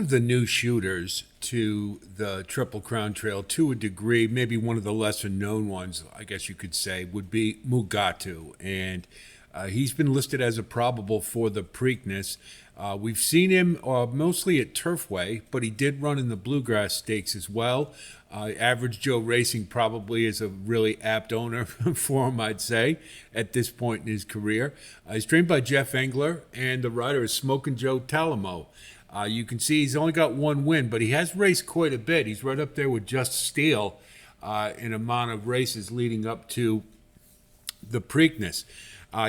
of the new shooters to the Triple Crown Trail, to a degree, maybe one of the lesser known ones, I guess you could say, would be Mugatu. And he's been listed as a probable for the Preakness. We've seen him mostly at Turfway, but he did run in the Bluegrass Stakes as well. Average Joe Racing probably is a really apt owner for him, I'd say, at this point in his career. He's trained by Jeff Engler, and the rider is Smokin' Joe Talamo. You can see he's only got one win, but he has raced quite a bit. He's right up there with Just Steel in amount of races leading up to the Preakness.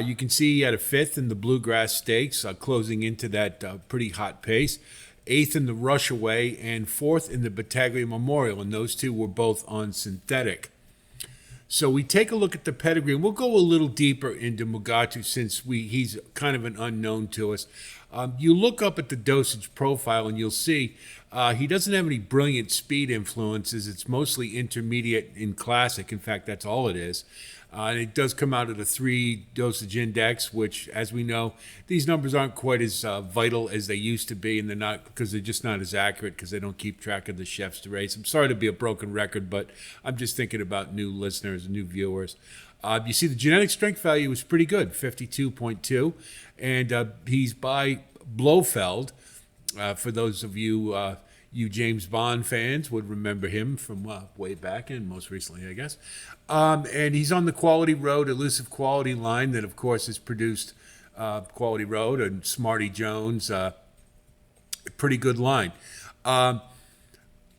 You can see he had a fifth in the Bluegrass Stakes, closing into that pretty hot pace. Eighth in the Rushaway, and fourth in the Battaglia Memorial, and those two were both on synthetic. So we take a look at the pedigree, and we'll go a little deeper into Mugatu since he's kind of an unknown to us. You look up at the dosage profile, and you'll see he doesn't have any brilliant speed influences. It's mostly intermediate in classic. In fact, that's all it is. And it does come out at a 3 dosage index, which, as we know, these numbers aren't quite as vital as they used to be, and they're just not as accurate because they don't keep track of the chefs to race. I'm sorry to be a broken record, but I'm just thinking about new listeners, new viewers. You see the genetic strength value is pretty good, 52.2, and he's by Blofeld. For those of you James Bond fans would remember him from way back and most recently, I guess. And he's on the Quality Road, elusive quality line that, of course, has produced Quality Road and Smarty Jones. Pretty good line.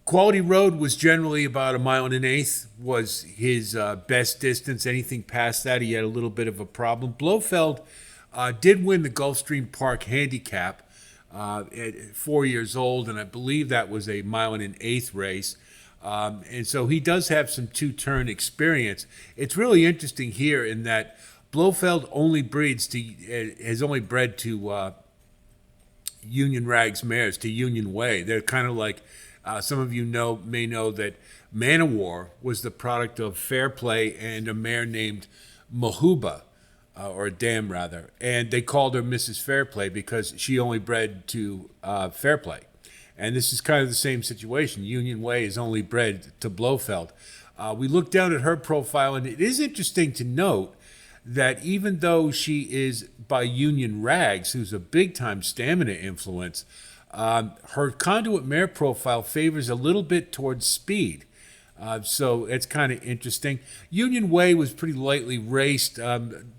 Quality Road was generally about 1.125 was his best distance. Anything past that, he had a little bit of a problem. Blofeld did win the Gulfstream Park Handicap at 4 years old, and I believe that was a 1.125 race. And so he does have some two-turn experience. It's really interesting here in that Blofeld has only bred to Union Rags mares, to Union Way. They're kind of like, some of you may know that Manowar was the product of Fair Play and a mare named Mahuba. Or a dam, rather. And they called her Mrs. Fairplay because she only bred to Fairplay. And this is kind of the same situation. Union Way is only bred to Blofeld. We look down at her profile, and it is interesting to note that even though she is by Union Rags, who's a big-time stamina influence, her conduit mare profile favors a little bit towards speed. So it's kind of interesting. Union Way was pretty lightly raced, and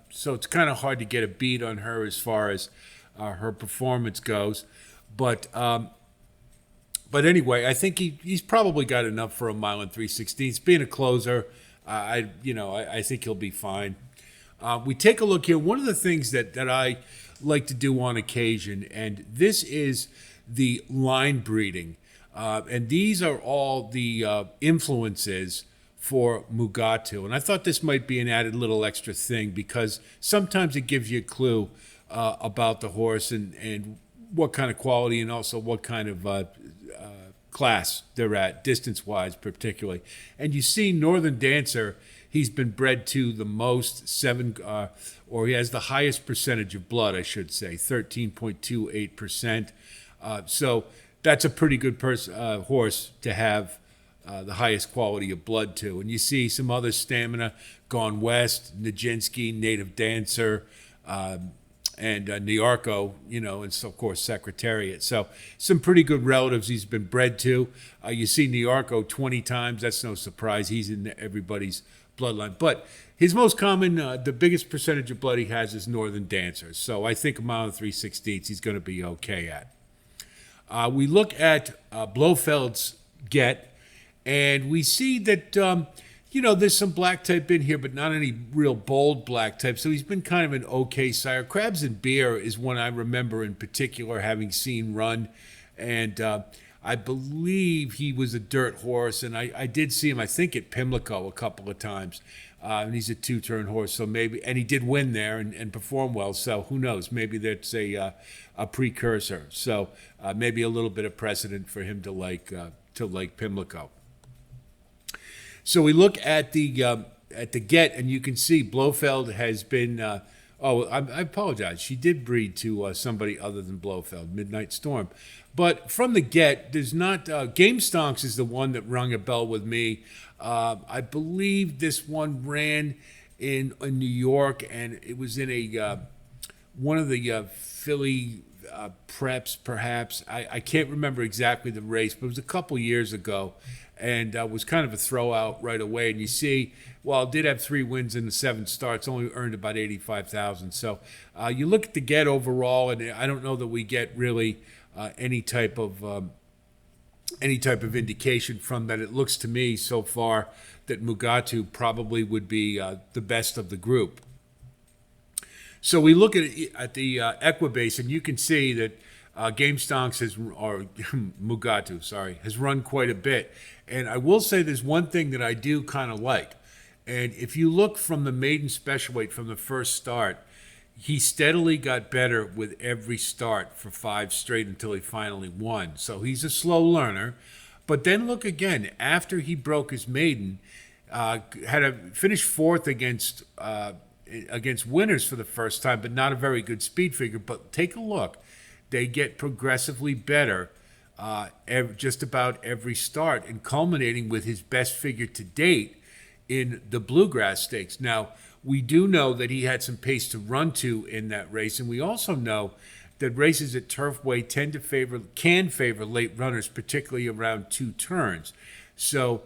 so it's kind of hard to get a beat on her as far as her performance goes. But anyway, I think he's probably got enough for 1.316. Being a closer, I think he'll be fine. We take a look here. One of the things that I like to do on occasion, and this is the line breeding. And these are all the influences for Mugatu. And I thought this might be an added little extra thing because sometimes it gives you a clue about the horse and what kind of quality and also what kind of class they're at, distance-wise particularly. And you see Northern Dancer, he's been bred to the most, or he has the highest percentage of blood, I should say, 13.28%. So that's a pretty good horse to have the highest quality of blood to. And you see some other stamina, Gone West, Nijinsky, Native Dancer, and Niarco, and so, of course, Secretariat. So some pretty good relatives he's been bred to. You see Niarco 20 times. That's no surprise. He's in everybody's bloodline. But his most common, the biggest percentage of blood he has is Northern Dancer. So I think 1.316 he's going to be okay at. We look at Blofeld's get, and we see that, there's some black type in here, but not any real bold black type. So he's been kind of an okay sire. Crabs and Beer is one I remember in particular having seen run. And I believe he was a dirt horse. And I did see him, I think, at Pimlico a couple of times. And he's a two-turn horse. So maybe, and he did win there and perform well. So who knows? Maybe that's a precursor. So maybe a little bit of precedent for him to like Pimlico. So we look at the get, and you can see Blofeld has been Oh, I apologize. She did breed to somebody other than Blofeld, Midnight Storm. But from the get, there's not. Game Stonks is the one that rung a bell with me. I believe this one ran in New York, and it was in a one of the Philly preps, perhaps. I can't remember exactly the race, but it was a couple years ago, and was kind of a throwout right away. And you see, well, it did have 3 wins in the 7 starts, only earned about 85,000. So you look at the get overall, and I don't know that we get really any type of indication from that. It looks to me so far that Mugatu probably would be the best of the group. So we look at the Equibase, and you can see that Game Stonks or Mugatu, sorry, has run quite a bit. And I will say there's one thing that I do kind of like. And if you look from the maiden special weight from the first start, he steadily got better with every start for 5 straight until he finally won. So he's a slow learner. But then look again, after he broke his maiden, finished 4th against winners for the first time, but not a very good speed figure. But take a look. They get progressively better just about every start, and culminating with his best figure to date in the Bluegrass Stakes. Now, we do know that he had some pace to run to in that race, and we also know that races at Turfway can favor late runners, particularly around 2 turns. So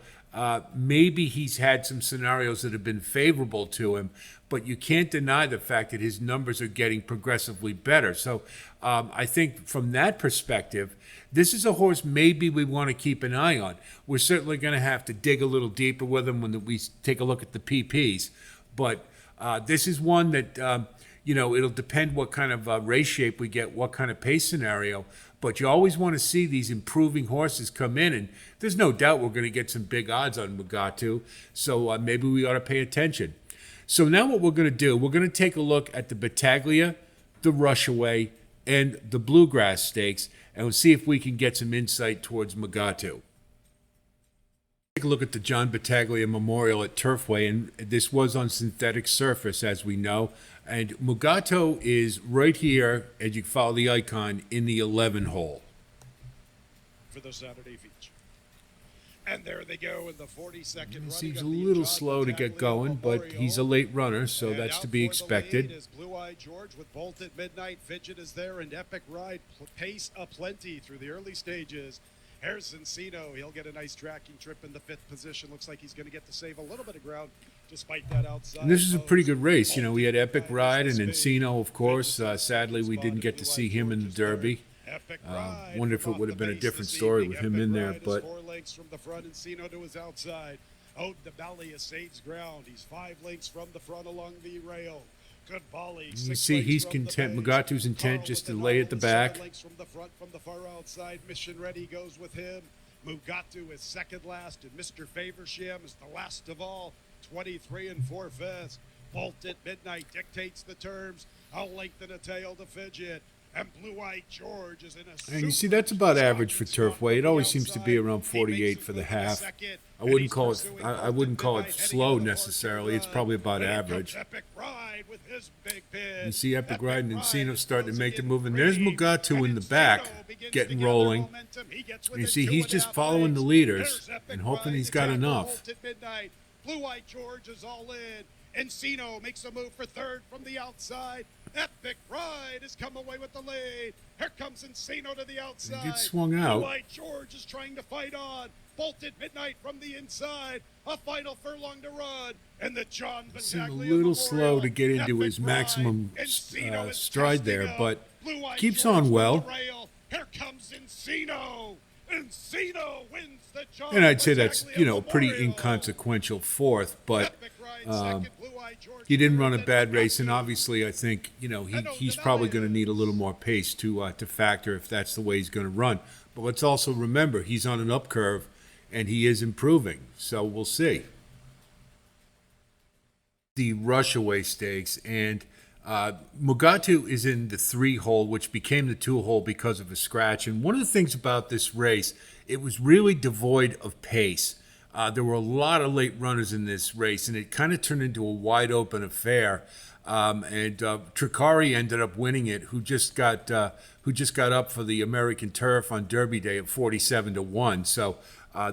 maybe he's had some scenarios that have been favorable to him, but you can't deny the fact that his numbers are getting progressively better. So I think from that perspective, this is a horse maybe we want to keep an eye on. We're certainly going to have to dig a little deeper with him when we take a look at the PPs. But this is one that, it'll depend what kind of race shape we get, what kind of pace scenario. But you always want to see these improving horses come in. And there's no doubt we're going to get some big odds on Mugatu. So maybe we ought to pay attention. So now what we're going to do, we're going to take a look at the Battaglia, the Rushaway, and the Bluegrass Stakes, and we'll see if we can get some insight towards Mugatu. Take a look at the John Battaglia Memorial at Turfway, and this was on synthetic surface, as we know. And Mugatu is right here, as you follow the icon, in the 11 hole. For the Saturday feature. And there they go in the 42nd run. He seems a little slow to get going, but he's a late runner, so that's to be expected. Is Blue-Eyed George with Bolt at Midnight. Fidget is there, and Epic Ride pace aplenty through the early stages. Here's Encino. He'll get a nice tracking trip in the 5th position. Looks like he's going to get to save a little bit of ground despite that outside. And this is a pretty good race. You know, we had Epic Ride and Encino, of course. Sadly, we didn't get to see him in the Derby. Wonder if it would have been a different story with him in there, but 4 lengths from the front, Encino to his outside. Out the belly saves ground. He's 5 lengths from the front along the rail. Good volley. You see, he's content. Mugatu's intent just to lay at the back. 7 lengths from the front, from the far outside. Mission Ready goes with him. Mugatu is second last, and Mr. Faversham is the last of all. 23 4/5. Bolt at Midnight dictates the terms. A length and a tail to Fidget. And Blue-Eyed George is in a. And you see, that's about average for Turfway. It always seems to be around 48 for the half. I wouldn't call it. I wouldn't call it slow necessarily. It's probably about average. You see Epic Ride and Encino starting to make the move, and there's Mugatu in the back, getting rolling. And you see, he's just following the leaders and hoping he's got enough. Blue-Eyed George is all in. Encino makes a move for third from the outside. Epic Ride has come away with the lead. Here comes Encino to the outside. He gets swung out. Blue-Eyed George is trying to fight on. Bolted Midnight from the inside. A final furlong to run. And the John Seemed a Battaglia little slow to get into Epic his maximum Ride. stride there, but Blue-Eyed keeps George on well. from the rail. Here comes Encino. Encino wins the John And I'd say that's, Battaglia pretty Memorial. inconsequential fourth, but Epic Ride second, Blue-Eyed George he didn't run a third, bad race, and obviously I think, he's probably going to need a little more pace to factor if that's the way he's going to run. But let's also remember, he's on an up curve, and he is improving, so we'll see. The Rushaway Stakes, and Mugatu is in the 3 hole, which became the 2 hole because of a scratch. And one of the things about this race, it was really devoid of pace. There were a lot of late runners in this race, and it kind of turned into a wide open affair. and Tricari ended up winning it, who just got up for the American Turf on Derby Day at 47-1. So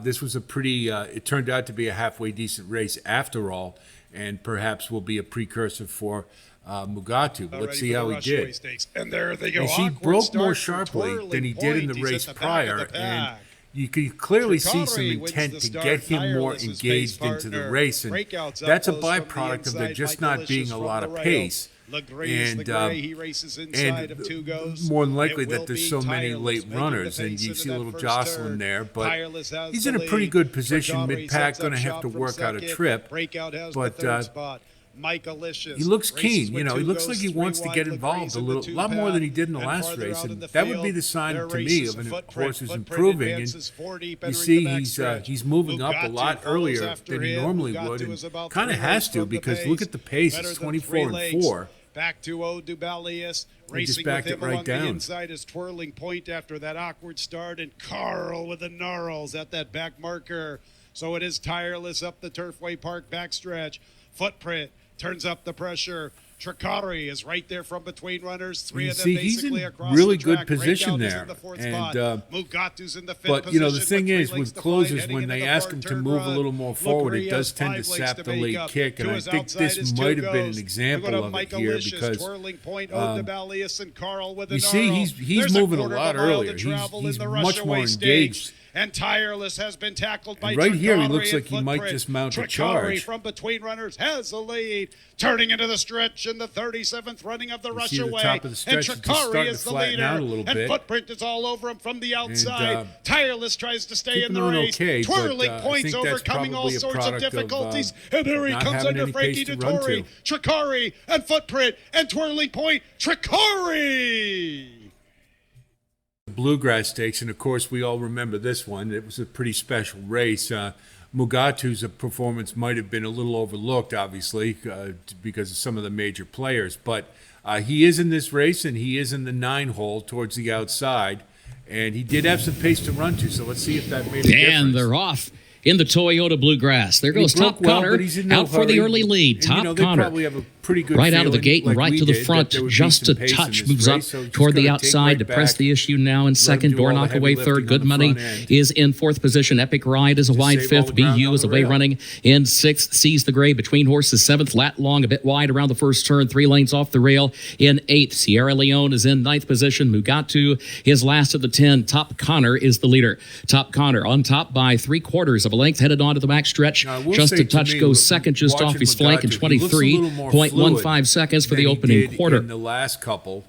this was a pretty. It turned out to be a halfway decent race after all, and perhaps will be a precursor for Mugatu. Let's see how he did. And there they go. He broke more sharply than he did in the race prior, and you can clearly see some intent to get him more engaged into the race, and that's a byproduct of there just not being a lot of pace. And more than likely that there's so many late runners, and you see a little jostling there, but he's in a pretty good position mid-pack, going to have to work out a trip, but he looks keen. He looks like he wants to get involved a lot more than he did in the last race, and that would be the sign to me of a horse who's improving. And you see he's moving up a lot earlier than he normally would, and kind of has to, because look at the pace. It's 24-4. Back to O'Dubalius, racing with him along the inside is Twirling Point after that awkward start, and Carl with the gnarls at that back marker. So it is Tireless up the Turfway Park backstretch. Footprint turns up the pressure. Tricari is right there from between runners. Three of them basically across really the track. Good position there. In the fourth and Mugatu's in the fifth but position, the thing is, with closers, when they ask them them to move a little more forward, it does tend to sap the late kick, and I think this might have been an example of it here, because you see he's moving a lot earlier. He's much more engaged. And Tireless has been tackled by right here. He looks like he might just mount a charge. From between runners has the lead, turning into the stretch in the 37th running of the rush away. Top of the stretch, and Tricari is the leader. Out a little bit. And Footprint is all over him from the outside. And, Tireless tries to stay in the race. Okay, Twirling Points overcoming all sorts of difficulties. And there he comes under Frankie Dettori. Tricari and Footprint and Twirling Point. Tricari! Bluegrass Stakes, and of course we all remember this one. It was a pretty special race. Mugatu's performance might have been a little overlooked, obviously, because of some of the major players, but he is in this race, and he is in the 9-hole towards the outside, and he did have some pace to run to, so let's see if that made a difference. And they're off in the Toyota Bluegrass. There goes Top Connor out for the early lead. Top Connor right out of the gate and right to the front, just a touch, moves up toward the outside to press the issue now in second. Dornock away third. Good Money is in fourth position. Epic Ride is a wide fifth. BU is away running in sixth. Sees the Gray between horses seventh. Lat Long a bit wide around the first turn, 3 lanes off the rail in eighth. Sierra Leone is in ninth position. Mugatu is last of the 10. Top Connor is the leader. Top Connor on top by 3/4 of a length, headed on to the back stretch. Just a touch goes second, just off his flank in 23.15 seconds for the opening quarter. In the last couple.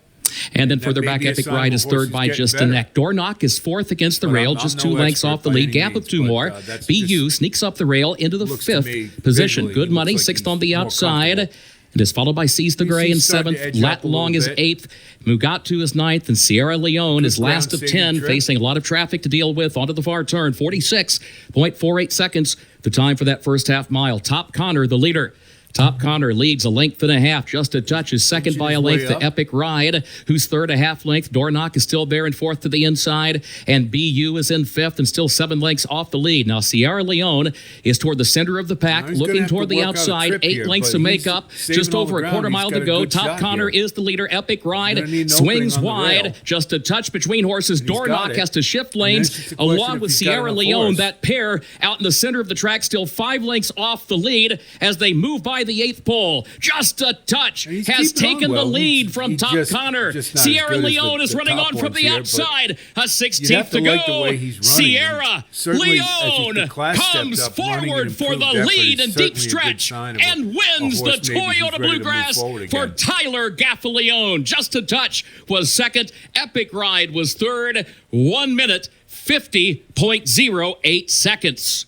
And then further back, Epic Ride is third by just a neck. Dornock is fourth against the rail, just 2 lengths off the lead. Gap of 2 more. BU sneaks up the rail into the fifth position. Good Money, sixth on the outside. And is followed by Seize the Gray in seventh. Lat Long is eighth. Mugatu is ninth. And Sierra Leone is last of 10, facing a lot of traffic to deal with onto the far turn. 46.48 seconds, the time for that first half mile. Top Connor, the leader. Top Connor leads a length and a half, just a touch, is second by a length to Epic Ride, who's third a half length. Dornock is still there in fourth to the inside, and BU is in fifth and still 7 lengths off the lead. Now Sierra Leone is toward the center of the pack, looking toward the outside, 8 lengths to make up, just over a quarter mile to go. Top Connor is the leader. Epic Ride swings wide, just a touch between horses. Dornock has to shift lanes along with Sierra Leone. That pair out in the center of the track, still 5 lengths off the lead as they move by the 8th pole. Just a touch has taken the lead from Top Connor. Sierra Leone is running on from the outside. A 16th to go. Sierra Leone comes forward for the lead in deep stretch and wins the Toyota Bluegrass for Tyler Gaffalione. Just a touch was second. Epic Ride was third. 1 minute, 50.08 seconds.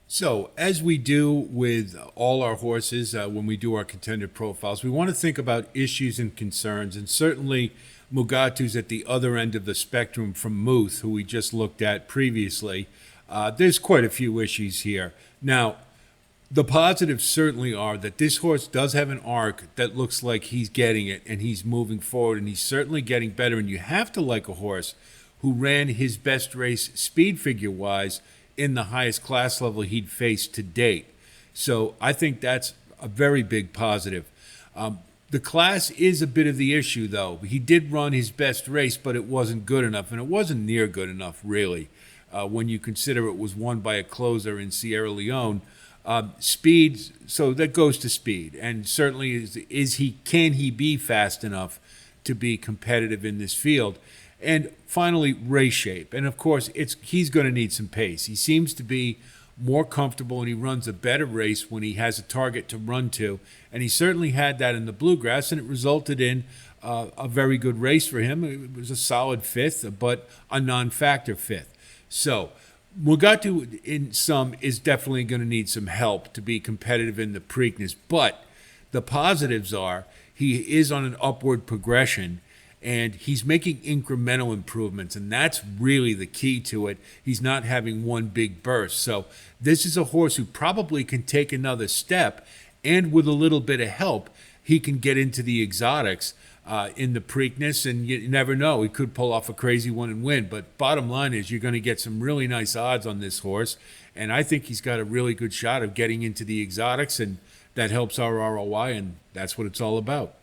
So, as we do with all our horses when we do our contender profiles, we want to think about issues and concerns, and certainly Mugatu's at the other end of the spectrum from Muth, who we just looked at previously. There's quite a few issues here. Now, the positives certainly are that this horse does have an arc that looks like he's getting it, and he's moving forward, and he's certainly getting better, and you have to like a horse who ran his best race speed figure-wise in the highest class level he'd faced to date. So I think that's a very big positive. The class is a bit of the issue, though. He did run his best race, but it wasn't good enough, and it wasn't near good enough, really, when you consider it was won by a closer in Sierra Leone. Speed, so that goes to speed, and certainly can he be fast enough to be competitive in this field? And finally, race shape, and of course, he's going to need some pace. He seems to be more comfortable, and he runs a better race when he has a target to run to, and he certainly had that in the Bluegrass, and it resulted in a very good race for him. It was a solid fifth, but a non-factor fifth. So Mugatu, in sum, is definitely going to need some help to be competitive in the Preakness, but the positives are he is on an upward progression, and he's making incremental improvements, and that's really the key to it. He's not having one big burst. So this is a horse who probably can take another step, and with a little bit of help, he can get into the exotics in the Preakness, and you never know. He could pull off a crazy one and win. But bottom line is you're going to get some really nice odds on this horse, and I think he's got a really good shot of getting into the exotics, and that helps our ROI, and that's what it's all about.